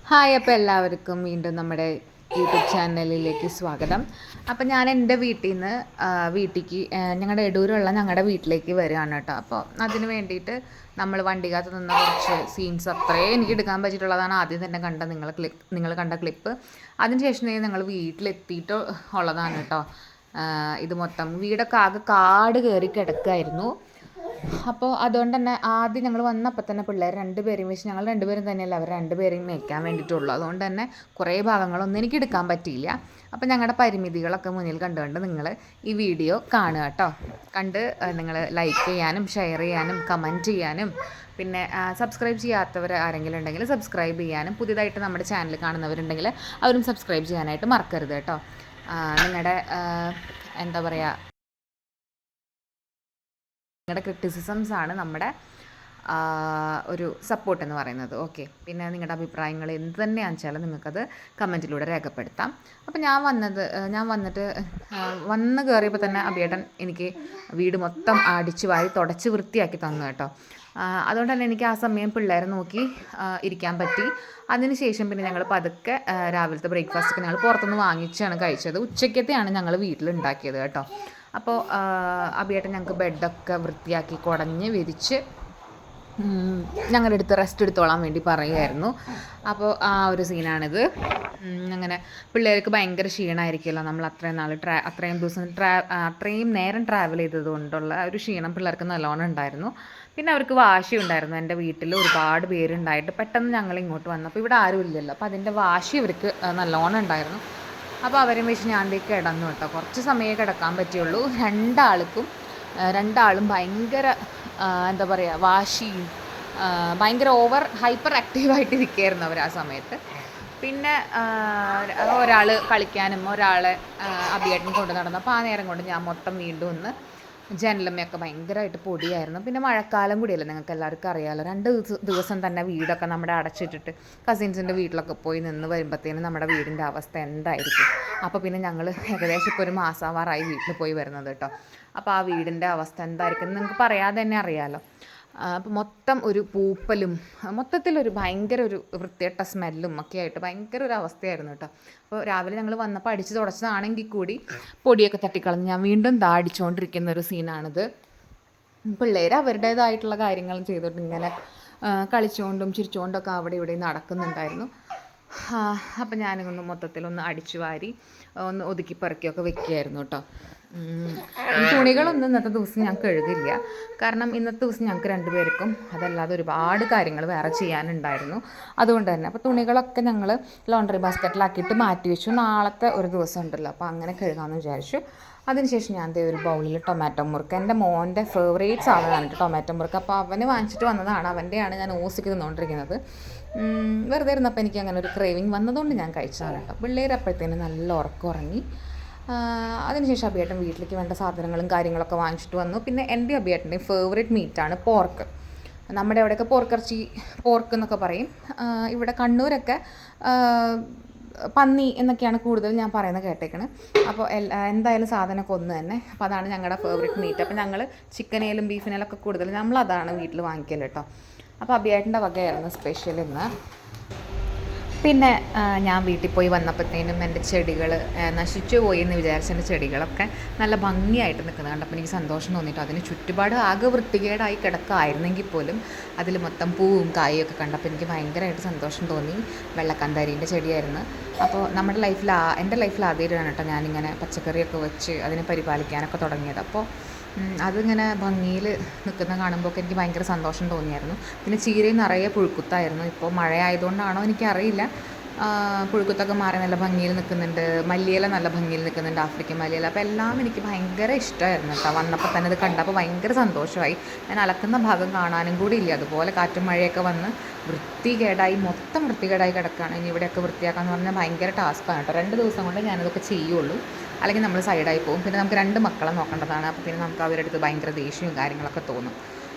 Hi, അപ്പോൾ എല്ലാവർക്കും വീണ്ടും നമ്മുടെ യൂട്യൂബ് ചാനലിലേക്ക് സ്വാഗതം. അപ്പോൾ ഞാൻ എൻ്റെ വീട്ടിൽ നിന്ന് വീട്ടിലേക്ക് ഞങ്ങളുടെ എടൂരുള്ള ഞങ്ങളുടെ വീട്ടിലേക്ക് വരികയാണ് കേട്ടോ. അപ്പോൾ അതിന് വേണ്ടിയിട്ട് നമ്മൾ വണ്ടിക്കകത്ത് നിന്ന കുറച്ച് സീൻസ് അത്രയും എനിക്ക് എടുക്കാൻ പറ്റിയിട്ടുള്ളതാണ് ആദ്യം തന്നെ നിങ്ങൾ കണ്ട ക്ലിപ്പ്. അതിനുശേഷം ഞങ്ങൾ വീട്ടിലെത്തിയിട്ട് ഉള്ളതാണ് കേട്ടോ. ഇത് മൊത്തം വീടൊക്കെ ആകെ കാട് കയറി കിടക്കായിരുന്നു. അപ്പോൾ അതുകൊണ്ട് തന്നെ ആദ്യം ഞങ്ങൾ വന്നപ്പോൾ തന്നെ പിള്ളേർ രണ്ടുപേരെയും വെച്ച് ഞങ്ങൾ രണ്ടുപേരും തന്നെയല്ല അവർ രണ്ടുപേരെയും മേയ്ക്കാൻ വേണ്ടിയിട്ടുള്ളൂ. അതുകൊണ്ട് തന്നെ കുറേ ഭാഗങ്ങളൊന്നും എനിക്ക് എടുക്കാൻ പറ്റിയില്ല. അപ്പോൾ ഞങ്ങളുടെ പരിമിതികളൊക്കെ മുന്നിൽ കണ്ടുകൊണ്ട് നിങ്ങൾ ഈ വീഡിയോ കാണുക കേട്ടോ. കണ്ട് നിങ്ങൾ ലൈക്ക് ചെയ്യാനും ഷെയർ ചെയ്യാനും കമൻറ്റ് ചെയ്യാനും പിന്നെ സബ്സ്ക്രൈബ് ചെയ്യാത്തവർ ആരെങ്കിലും ഉണ്ടെങ്കിൽ സബ്സ്ക്രൈബ് ചെയ്യാനും പുതിയതായിട്ട് നമ്മുടെ ചാനൽ കാണുന്നവരുണ്ടെങ്കിൽ അവരും സബ്സ്ക്രൈബ് ചെയ്യാനായിട്ട് മറക്കരുത് കേട്ടോ. നിങ്ങളുടെ എന്താ പറയുക, നിങ്ങളുടെ ക്രിറ്റിസിസംസാണ് നമ്മുടെ ഒരു സപ്പോർട്ട് എന്ന് പറയുന്നത്. ഓക്കെ, പിന്നെ നിങ്ങളുടെ അഭിപ്രായങ്ങൾ എന്ത് തന്നെയാണെന്ന് വെച്ചാൽ നിങ്ങൾക്കത് കമൻറ്റിലൂടെ രേഖപ്പെടുത്താം. അപ്പോൾ ഞാൻ വന്ന് കയറിയപ്പോൾ തന്നെ അഭിയേട്ടൻ എനിക്ക് വീട് മൊത്തം അടിച്ച് വാരി തുടച്ച് വൃത്തിയാക്കി തന്നു കേട്ടോ. അതുകൊണ്ട് തന്നെ എനിക്ക് ആ സമയം പിള്ളേരെ നോക്കി ഇരിക്കാൻ പറ്റി. അതിനുശേഷം പിന്നെ ഞങ്ങൾ പതുക്കെ രാവിലത്തെ ബ്രേക്ക്ഫാസ്റ്റൊക്കെ ഞങ്ങൾ പുറത്തുനിന്ന് വാങ്ങിച്ചാണ് കഴിച്ചത്. ഉച്ചക്കത്തെയാണ് ഞങ്ങൾ വീട്ടിലുണ്ടാക്കിയത് കേട്ടോ. അപ്പോൾ അഭിയേട്ടൻ ഞങ്ങൾക്ക് ബെഡൊക്കെ വൃത്തിയാക്കി കുടഞ്ഞ് വിരിച്ച് ഞങ്ങളുടെ അടുത്ത് റെസ്റ്റ് എടുത്തോളാൻ വേണ്ടി പറയുമായിരുന്നു. അപ്പോൾ ആ ഒരു സീനാണിത്. അങ്ങനെ പിള്ളേർക്ക് ഭയങ്കര ക്ഷീണമായിരിക്കുമല്ലോ, നമ്മൾ അത്രയും നേരം ട്രാവൽ ചെയ്തത് കൊണ്ടുള്ള ഒരു ക്ഷീണം പിള്ളേർക്ക് നല്ലോണം ഉണ്ടായിരുന്നു. പിന്നെ അവർക്ക് വാശി ഉണ്ടായിരുന്നു. എൻ്റെ വീട്ടിൽ ഒരുപാട് പേരുണ്ടായിട്ട് പെട്ടെന്ന് ഞങ്ങൾ ഇങ്ങോട്ട് വന്നപ്പോൾ ഇവിടെ ആരും ഇല്ലല്ലോ, അപ്പോൾ അതിൻ്റെ വാശി അവർക്ക് നല്ലോണം ഉണ്ടായിരുന്നു. അപ്പോൾ അവരും വെച്ച് ഞാൻ കിടന്നു കേട്ടോ. കുറച്ച് സമയമേ കിടക്കാൻ പറ്റുള്ളൂ. രണ്ടാളും ഭയങ്കര എന്താ പറയുക, വാശിയും ഭയങ്കര ഹൈപ്പർ ആക്റ്റീവായിട്ട് ഇരിക്കുകയായിരുന്നു അവർ ആ സമയത്ത്. പിന്നെ ഒരാൾ കളിക്കാനും ഒരാളെ അഭിയേട്ടൻ കൊണ്ട് നടന്നു. അപ്പോൾ ആ നേരം കൊണ്ട് ഞാൻ മൊത്തം വീണ്ടും ഒന്ന് ജനലമ്മയൊക്കെ ഭയങ്കരമായിട്ട് പൊടിയായിരുന്നു. പിന്നെ മഴക്കാലം കൂടിയല്ലേ, നിങ്ങൾക്ക് എല്ലാവർക്കും അറിയാമല്ലോ. 2 ദിവസം തന്നെ വീടൊക്കെ നമ്മുടെ അടച്ചിട്ടിട്ട് കസിൻസിൻ്റെ വീട്ടിലൊക്കെ പോയി നിന്ന് വരുമ്പോഴത്തേനും നമ്മുടെ വീടിൻ്റെ അവസ്ഥ എന്തായിരിക്കും. അപ്പോൾ പിന്നെ ഞങ്ങൾ ഏകദേശം ഇപ്പോൾ ഒരു മാസാവാറായി വീട്ടിൽ പോയി വരുന്നത് കേട്ടോ. അപ്പോൾ ആ വീടിൻ്റെ അവസ്ഥ എന്തായിരിക്കും നിങ്ങൾക്ക് പറയാതെ തന്നെ അറിയാമല്ലോ. അപ്പോൾ മൊത്തം ഒരു പൂപ്പലും മൊത്തത്തിലൊരു ഭയങ്കര ഒരു വൃത്തികെട്ട സ്മെല്ലും ഒക്കെ ആയിട്ട് ഭയങ്കര ഒരു അവസ്ഥയായിരുന്നു കേട്ടോ. അപ്പോൾ രാവിലെ ഞങ്ങൾ വന്നപ്പോൾ അടിച്ച് തുടച്ചതാണെങ്കിൽ കൂടി പൊടിയൊക്കെ തട്ടിക്കളഞ്ഞ് ഞാൻ വീണ്ടും അടിച്ചുകൊണ്ടിരിക്കുന്ന ഒരു സീനാണിത്. പിള്ളേർ അവരുടേതായിട്ടുള്ള കാര്യങ്ങളും ചെയ്തിട്ട് ഇങ്ങനെ കളിച്ചുകൊണ്ടും ചിരിച്ചുകൊണ്ടൊക്കെ അവിടെ ഇവിടെ നടക്കുന്നുണ്ടായിരുന്നു. അപ്പം ഞാനിങ്ങനെ മൊത്തത്തിലൊന്ന് അടിച്ചു വാരി ഒന്ന് ഒതുക്കി പെറുക്കിയൊക്കെ വെക്കുകയായിരുന്നു കേട്ടോ. തുണികളൊന്നും ഇന്നത്തെ ദിവസം ഞാൻ കഴുകില്ല, കാരണം ഇന്നത്തെ ദിവസം ഞങ്ങൾക്ക് രണ്ടുപേർക്കും അതല്ലാതെ ഒരുപാട് കാര്യങ്ങൾ വേറെ ചെയ്യാനുണ്ടായിരുന്നു. അതുകൊണ്ട് തന്നെ അപ്പോൾ തുണികളൊക്കെ ഞങ്ങൾ ലോണ്ടറി ബാസ്ക്കറ്റിലാക്കിയിട്ട് മാറ്റി വെച്ചു. നാളത്തെ ഒരു ദിവസം ഉണ്ടല്ലോ, അപ്പോൾ അങ്ങനെ കഴുകാമെന്ന് വിചാരിച്ചു. അതിനുശേഷം ഞാൻ ഒരു ബൗളിൽ ടൊമാറ്റോ മുറുക്ക്, എൻ്റെ മോൻ്റെ ഫേവറേറ്റ് സാധനമാണ് ടൊമാറ്റോ മുറുക്ക്. അപ്പോൾ അവന് വാങ്ങിച്ചിട്ട് വന്നതാണ്, അവൻ്റെയാണ് ഞാൻ ഓസിക്ക് തിന്നുകൊണ്ടിരിക്കുന്നത്. വെറുതെ ഇരുന്നപ്പോൾ എനിക്ക് അങ്ങനെ ഒരു ക്രേവിങ് വന്നതുകൊണ്ട് ഞാൻ കഴിച്ചതാണ് കേട്ടോ. പിള്ളേർ അപ്പോഴത്തേനും നല്ല ഉറക്കം ഉറങ്ങി. അതിനുശേഷം അഭിയേട്ടൻ വീട്ടിലേക്ക് വേണ്ട സാധനങ്ങളും കാര്യങ്ങളൊക്കെ വാങ്ങിച്ചിട്ട് വന്നു. പിന്നെ എൻ്റെ അഭിയേട്ടൻ്റെ ഫേവറേറ്റ് മീറ്റാണ് പോർക്ക്. നമ്മുടെ അവിടെയൊക്കെ പോർക്ക് എന്നൊക്കെ പറയും. ഇവിടെ കണ്ണൂരൊക്കെ പന്നി എന്നൊക്കെയാണ് കൂടുതൽ ഞാൻ പറയുന്നത് കേട്ടേക്കണ്. അപ്പോൾ എന്തായാലും സാധനമൊക്കെ ഒന്ന് തന്നെ. അപ്പോൾ അതാണ് ഞങ്ങളുടെ ഫേവറേറ്റ് മീറ്റ്. അപ്പോൾ ഞങ്ങൾ ചിക്കനേലും ബീഫിനേലും ഒക്കെ കൂടുതൽ നമ്മളതാണ് വീട്ടിൽ വാങ്ങിക്കൽ കേട്ടോ. അപ്പോൾ അഭിയേട്ടൻ്റെ വകയായിരുന്നു സ്പെഷ്യൽ ഇന്ന്. പിന്നെ ഞാൻ വീട്ടിൽ പോയി വന്നപ്പോഴത്തേനും എൻ്റെ ചെടികൾ നശിച്ചു പോയി എന്ന് വിചാരിച്ച എൻ്റെ ചെടികളൊക്കെ നല്ല ഭംഗിയായിട്ട് നിൽക്കുന്നത് കണ്ടപ്പോൾ എനിക്ക് സന്തോഷം തോന്നിയിട്ട്. അതിന് ചുറ്റുപാട് ആകെ വൃത്തികേടായി കിടക്കായിരുന്നെങ്കിൽ പോലും അതിൽ മൊത്തം പൂവും കായും ഒക്കെ കണ്ടപ്പോൾ എനിക്ക് ഭയങ്കരമായിട്ട് സന്തോഷം തോന്നി. വെള്ളക്കാന്താരീൻ്റെ ചെടിയായിരുന്നു. അപ്പോൾ എൻ്റെ ലൈഫിൽ ആദ്യമായിട്ടാണ് കേട്ടോ ഞാനിങ്ങനെ പച്ചക്കറിയൊക്കെ വെച്ച് അതിനെ പരിപാലിക്കാനൊക്കെ തുടങ്ങിയത്. അപ്പോൾ അതിങ്ങനെ ഭംഗിയിൽ നിൽക്കുന്ന കാണുമ്പോൾ എനിക്ക് ഭയങ്കര സന്തോഷം തോന്നിയായിരുന്നു. പിന്നെ ചീരയും നിറയെ പുഴുക്കുത്തായിരുന്നു. ഇപ്പോൾ മഴ ആയതുകൊണ്ടാണോ എനിക്കറിയില്ല, പുഴുക്കുത്തൊക്കെ മാറി നല്ല ഭംഗിയിൽ നിൽക്കുന്നുണ്ട്. മല്ലിയില നല്ല ഭംഗിയിൽ നിൽക്കുന്നുണ്ട്, ആഫ്രിക്കൻ മല്ലിയില. അപ്പോൾ എല്ലാം എനിക്ക് ഭയങ്കര ഇഷ്ടമായിരുന്നു കേട്ടോ. വന്നപ്പോൾ തന്നെ ഇത് കണ്ടപ്പോൾ ഭയങ്കര സന്തോഷമായി. ഞാൻ അലക്കുന്ന ഭാഗം കാണാനും കൂടി ഇല്ല. അതുപോലെ കാറ്റും മഴയൊക്കെ വന്ന് മൊത്തം വൃത്തികേടായി കിടക്കുകയാണ്. ഇനി ഇവിടെയൊക്കെ വൃത്തിയാക്കാമെന്ന് പറഞ്ഞാൽ ഭയങ്കര ടാസ്ക്കാണ് കേട്ടോ. 2 ദിവസം കൊണ്ട് ഞാനതൊക്കെ ചെയ്യുള്ളൂ, അല്ലെങ്കിൽ നമ്മൾ സൈഡായി പോകും. പിന്നെ നമുക്ക് 2 മക്കളെ നോക്കേണ്ടതാണ്. അപ്പോൾ പിന്നെ നമുക്ക് അവരുടെ അടുത്ത് ഭയങ്കര ദേഷ്യവും കാര്യങ്ങളൊക്കെ തോന്നും.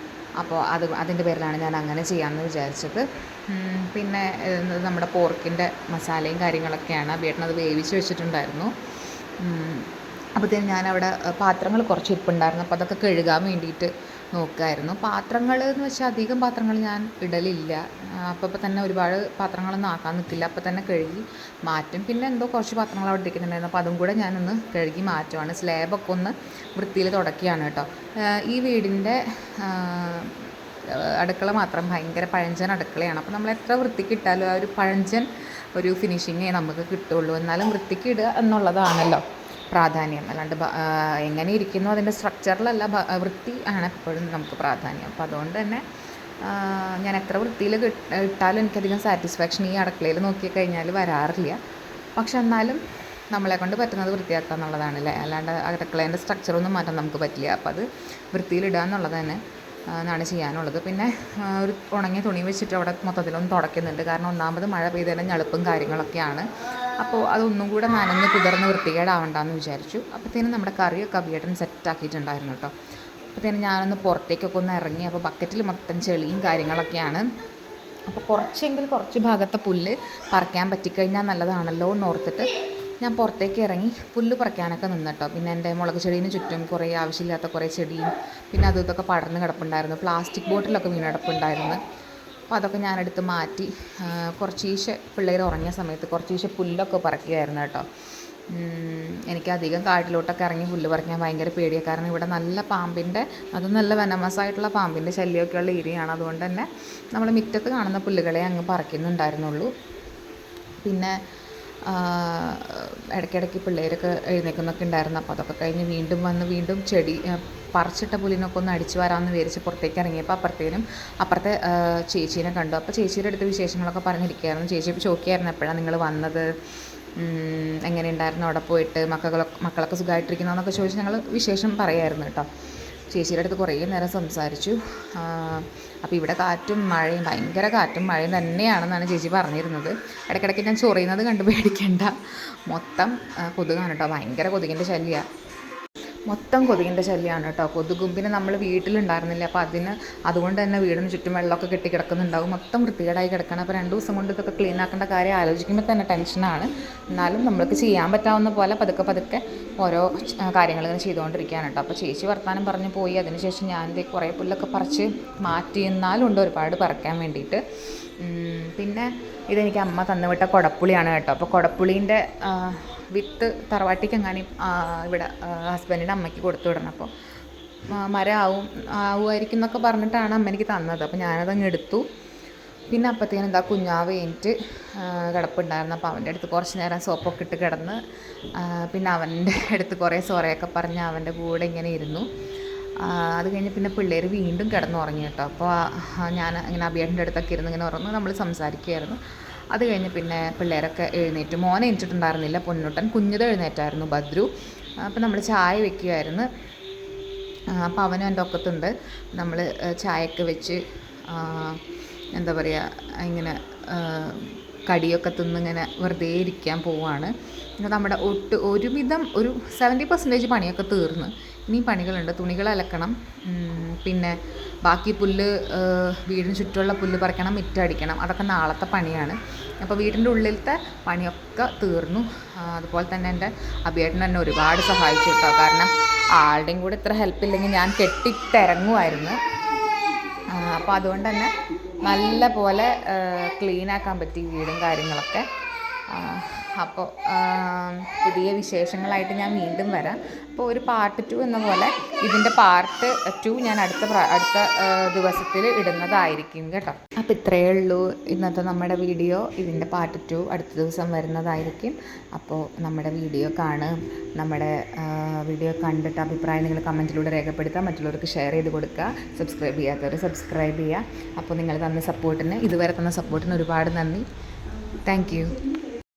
അപ്പോൾ അതിൻ്റെ പേരിലാണ് ഞാൻ അങ്ങനെ ചെയ്യാമെന്ന് വിചാരിച്ചത്. പിന്നെ നമ്മുടെ പോർക്കിൻ്റെ മസാലയും കാര്യങ്ങളൊക്കെയാണ്. അഭിയേട്ടനത് വേവിച്ച് വെച്ചിട്ടുണ്ടായിരുന്നു. അപ്പോഴത്തേനും ഞാനവിടെ പാത്രങ്ങൾ കുറച്ച് ഇരിപ്പുണ്ടായിരുന്നു. അപ്പോൾ അതൊക്കെ കഴുകാൻ വേണ്ടിയിട്ട് നോക്കുമായിരുന്നു. പാത്രങ്ങൾ എന്ന് വെച്ചാൽ അധികം പാത്രങ്ങൾ ഞാൻ ഇടലില്ല. അപ്പോൾ തന്നെ ഒരുപാട് പാത്രങ്ങളൊന്നും ആക്കാൻ നിൽക്കില്ല, അപ്പോൾ തന്നെ കഴുകി മാറ്റും. പിന്നെ എന്തോ കുറച്ച് പാത്രങ്ങൾ അവിടെ ഇരിക്കുന്നുണ്ടായിരുന്നു, അപ്പോൾ അതും കൂടെ ഞാനൊന്ന് കഴുകി മാറ്റുവാണ്. സ്ലാബൊക്കെ ഒന്ന് വൃത്തിയിൽ തുടക്കുകയാണ് കേട്ടോ. ഈ വീടിൻ്റെ അടുക്കള മാത്രം ഭയങ്കര പഴഞ്ചൻ അടുക്കളയാണ്. അപ്പോൾ നമ്മൾ എത്ര വൃത്തിക്ക് ഇട്ടാലും ആ ഒരു പഴഞ്ചൻ ഒരു ഫിനിഷിങ്ങേ നമുക്ക് കിട്ടുള്ളൂ. എന്നാലും വൃത്തിക്ക് ഇടുക എന്നുള്ളതാണല്ലോ പ്രാധാന്യം. അല്ലാണ്ട് എങ്ങനെ ഇരിക്കുന്നു അതിൻ്റെ സ്ട്രക്ചറിലല്ല, വൃത്തി ആണ് എപ്പോഴും നമുക്ക് പ്രാധാന്യം. അപ്പോൾ അതുകൊണ്ട് തന്നെ ഞാൻ എത്ര വൃത്തിയിൽ ഇട്ടാലും എനിക്കധികം സാറ്റിസ്ഫാക്ഷൻ ഈ അടുക്കളയിൽ നോക്കിക്കഴിഞ്ഞാൽ വരാറില്ല. പക്ഷെ എന്നാലും നമ്മളെ കൊണ്ട് പറ്റുന്നത് വൃത്തിയാക്കുക എന്നുള്ളതാണല്ലേ, അല്ലാണ്ട് അടുക്കളേൻ്റെ സ്ട്രക്ചറൊന്നും മാറ്റാൻ നമുക്ക് പറ്റില്ല. അപ്പോൾ അത് വൃത്തിയിലിടുക എന്നുള്ളത് തന്നെ എന്നാണ് ചെയ്യാനുള്ളത്. പിന്നെ ഒരു ഉണങ്ങിയ തുണി വെച്ചിട്ട് അവിടെ മൊത്തത്തിലൊന്ന് തുടയ്ക്കുന്നുണ്ട്. കാരണം ഒന്നാമത് മഴ പെയ്തതിന് ഞളുപ്പും കാര്യങ്ങളൊക്കെയാണ്. അപ്പോൾ അതൊന്നും കൂടെ നനഞ്ഞ് കുതിർന്ന് വൃത്തികേടാവണ്ടെന്ന് വിചാരിച്ചു. അപ്പോഴത്തേനും നമ്മുടെ കറിയൊക്കെ അഭിയേട്ടൻ സെറ്റാക്കിയിട്ടുണ്ടായിരുന്നു കേട്ടോ. അപ്പോഴത്തേനും ഞാനൊന്ന് പുറത്തേക്കൊക്കെ ഒന്ന് ഇറങ്ങി. അപ്പോൾ ബക്കറ്റിൽ മൊത്തം ചെളിയും കാര്യങ്ങളൊക്കെയാണ്. അപ്പോൾ കുറച്ച് ഭാഗത്തെ പുല്ല് പറിക്കാൻ പറ്റിക്കഴിഞ്ഞാൽ നല്ലതാണല്ലോ എന്ന് ഓർത്തിട്ട് ഞാൻ പുറത്തേക്ക് ഇറങ്ങി പുല്ല് പറിക്കാനൊക്കെ നിന്നിട്ടോ. പിന്നെ എൻ്റെ മുളക് ചെടീന് ചുറ്റും കുറേ ആവശ്യമില്ലാത്ത കുറേ ചെടിയും പിന്നെ അതും ഇതൊക്കെ പടർന്ന് കിടപ്പുണ്ടായിരുന്നു. പ്ലാസ്റ്റിക് ബോട്ടിലൊക്കെ വീണ് കിടപ്പുണ്ടായിരുന്നു. അപ്പോൾ അതൊക്കെ ഞാനെടുത്ത് മാറ്റി കുറച്ചീശെ പിള്ളേർ ഉറങ്ങിയ സമയത്ത് കുറച്ചീശെ പുല്ലൊക്കെ പറിക്കുമായിരുന്നു കേട്ടോ. എനിക്കധികം കാട്ടിലോട്ടൊക്കെ ഇറങ്ങി പുല്ല് പറിക്കാൻ ഭയങ്കര പേടിയാണ്. കാരണം ഇവിടെ നല്ല പാമ്പിൻ്റെ, അത് നല്ല വെനമസായിട്ടുള്ള പാമ്പിൻ്റെ ശല്യമൊക്കെയുള്ള ഏരിയയാണ്. അതുകൊണ്ട് തന്നെ നമ്മൾ മുറ്റത്ത് കാണുന്ന പുല്ലുകളെ അങ്ങ് പറിക്കുന്നുണ്ടായിരുന്നുള്ളൂ. പിന്നെ ഇടയ്ക്കിടയ്ക്ക് പിള്ളേരൊക്കെ എഴുന്നേൽക്കുന്നൊക്കെ ഉണ്ടായിരുന്നു. അപ്പോൾ അതൊക്കെ കഴിഞ്ഞ് വീണ്ടും ചെടി പറിച്ചിട്ട പുല്ലിനൊക്കെ ഒന്ന് അടിച്ചു വരാമെന്ന് വിചാരിച്ച് പുറത്തേക്ക് ഇറങ്ങിയപ്പോൾ അപ്പുറത്തെ ചേച്ചീനെ കണ്ടു. അപ്പോൾ ചേച്ചിയുടെ അടുത്ത് വിശേഷങ്ങളൊക്കെ പറഞ്ഞിരിക്കുകയായിരുന്നു. ചേച്ചി ചോദിക്കുകയായിരുന്നു എപ്പോഴാണ് നിങ്ങൾ വന്നത്, എങ്ങനെയുണ്ടായിരുന്നു അവിടെ പോയിട്ട്, മക്കളൊക്കെ സുഖമായിട്ടിരിക്കുന്നു എന്നൊക്കെ ചോദിച്ച് ഞങ്ങൾ വിശേഷം പറയായിരുന്നു കേട്ടോ. ചേച്ചിയുടെ അടുത്ത് കുറേ നേരം സംസാരിച്ചു. അപ്പോൾ ഇവിടെ കാറ്റും മഴയും, ഭയങ്കര കാറ്റും മഴയും തന്നെയാണെന്നാണ് ചേച്ചി പറഞ്ഞിരുന്നത്. ഇടയ്ക്കിടയ്ക്ക് ഞാൻ ചൊറിയുന്നത് കണ്ട് പേടിക്കേണ്ട, മൊത്തം കൊതുകാണ് കേട്ടോ. ഭയങ്കര കൊതുകിൻ്റെ ശല്യമാണ് കേട്ടോ. കൊതുകും പിന്നെ നമ്മൾ വീട്ടിലുണ്ടായിരുന്നില്ല, അപ്പോൾ അതുകൊണ്ട് തന്നെ വീടിന് ചുറ്റും വെള്ളമൊക്കെ കെട്ടി കിടക്കുന്നുണ്ടാവും. മൊത്തം വൃത്തികേടായി കിടക്കണം. അപ്പോൾ 2 ദിവസം കൊണ്ട് ഇതൊക്കെ ക്ലീൻ ആക്കേണ്ട കാര്യം ആലോചിക്കുമ്പോൾ തന്നെ ടെൻഷനാണ്. എന്നാലും നമ്മൾക്ക് ചെയ്യാൻ പറ്റാവുന്ന പോലെ പതുക്കെ ഓരോ കാര്യങ്ങൾ ഇങ്ങനെ ചെയ്തുകൊണ്ടിരിക്കുകയാണ് കേട്ടോ. അപ്പോൾ ചേച്ചി വർത്താനം പറഞ്ഞ് പോയി. അതിനുശേഷം ഞാൻ കുറേ പുല്ലൊക്കെ പറിച്ച് മാറ്റി. എന്നാലുണ്ട് ഒരുപാട് പറിക്കാൻ വേണ്ടിയിട്ട്. പിന്നെ ഇതെനിക്ക് അമ്മ തന്നുവിട്ട കുടപ്പുളിയാണ് കേട്ടോ. അപ്പോൾ കുടപ്പുളീൻ്റെ വിത്ത് തറവാട്ടിക്കെങ്ങാനും ഇവിടെ ഹസ്ബൻഡിൻ്റെ അമ്മയ്ക്ക് കൊടുത്തു വിടണം. അപ്പോൾ മരം ആവുമായിരിക്കും എന്നൊക്കെ പറഞ്ഞിട്ടാണ് അമ്മ എനിക്ക് തന്നത്. അപ്പോൾ ഞാനതങ്ങ് എടുത്തു. പിന്നെ അപ്പോഴത്തേനും എന്താ കുഞ്ഞാവ് കഴിഞ്ഞിട്ട് കിടപ്പുണ്ടായിരുന്നു. അപ്പോൾ അവൻ്റെ അടുത്ത് കുറച്ച് നേരം സോപ്പൊക്കെ ഇട്ട് കിടന്ന്, പിന്നെ അവൻ്റെ അടുത്ത് കുറേ സൊറയൊക്കെ പറഞ്ഞ് അവൻ്റെ കൂടെ ഇങ്ങനെ ഇരുന്നു. അത് കഴിഞ്ഞ് പിന്നെ പിള്ളേർ വീണ്ടും കിടന്നുറങ്ങി കേട്ടോ. അപ്പോൾ ഞാൻ ഇങ്ങനെ അഭിയേട്ടൻ്റെ അടുത്തൊക്കെ ഇരുന്ന് ഇങ്ങനെ ഉറങ്ങുന്നു, നമ്മൾ സംസാരിക്കുകയായിരുന്നു. അത് കഴിഞ്ഞ് പിന്നെ പിള്ളേരൊക്കെ എഴുന്നേറ്റു. മോനെ എണീറ്റിട്ടുണ്ടായിരുന്നില്ല, പൊന്നുട്ടൻ കുഞ്ഞത് എഴുന്നേറ്റായിരുന്നു, ഭദ്രു. അപ്പോൾ നമ്മൾ ചായ വെക്കുകയായിരുന്നു. അപ്പോൾ അവനും എൻ്റെ ഒക്കത്തുണ്ട്. നമ്മൾ ചായയൊക്കെ വെച്ച് എന്താ പറയുക, ഇങ്ങനെ കടിയൊക്കെ തിന്നിങ്ങനെ വെറുതെ ഇരിക്കാൻ പോവുകയാണ്. നമ്മുടെ ഒരുവിധം ഒരു 70% പണിയൊക്കെ തീർന്ന്. ഇനി പണികളുണ്ട്. തുണികൾ അലക്കണം, പിന്നെ ബാക്കി പുല്ല്, വീടിന് ചുറ്റുമുള്ള പുല്ല് പറിക്കണം, മിറ്റടിക്കണം. അതൊക്കെ നാളത്തെ പണിയാണ്. അപ്പോൾ വീടിൻ്റെ ഉള്ളിലത്തെ പണിയൊക്കെ തീർന്നു. അതുപോലെ തന്നെ എൻ്റെ അഭിയേട്ടൻ എന്നെ ഒരുപാട് സഹായിച്ചു കേട്ടോ. കാരണം ആളുടെയും കൂടെ ഇത്ര ഹെൽപ്പില്ലെങ്കിൽ ഞാൻ കെട്ടിത്തിറങ്ങുമായിരുന്നു. അപ്പോൾ അതുകൊണ്ട് തന്നെ നല്ല പോലെ ക്ലീനാക്കാൻ പറ്റി വീടും കാര്യങ്ങളൊക്കെ. അപ്പോൾ പുതിയ വിശേഷങ്ങളായിട്ട് ഞാൻ വീണ്ടും വരാം. അപ്പോൾ ഒരു പാർട്ട് 2 എന്ന പോലെ ഇതിൻ്റെ പാർട്ട് 2 ഞാൻ അടുത്ത ദിവസത്തിൽ ഇടുന്നതായിരിക്കും കേട്ടോ. അപ്പോൾ ഇത്രയേ ഉള്ളൂ ഇന്നത്തെ നമ്മുടെ വീഡിയോ. ഇതിൻ്റെ പാർട്ട് 2 അടുത്ത ദിവസം വരുന്നതായിരിക്കും. അപ്പോൾ നമ്മുടെ വീഡിയോ നമ്മുടെ വീഡിയോ കണ്ടിട്ട് അഭിപ്രായം നിങ്ങൾ കമൻറ്റിലൂടെ രേഖപ്പെടുത്തുക, മറ്റുള്ളവർക്ക് ഷെയർ ചെയ്ത് കൊടുക്കുക, സബ്സ്ക്രൈബ് ചെയ്യാത്തവർ സബ്സ്ക്രൈബ് ചെയ്യുക. അപ്പോൾ നിങ്ങൾ ഇതുവരെ തന്ന സപ്പോർട്ടിന് ഒരുപാട് നന്ദി. Thank you.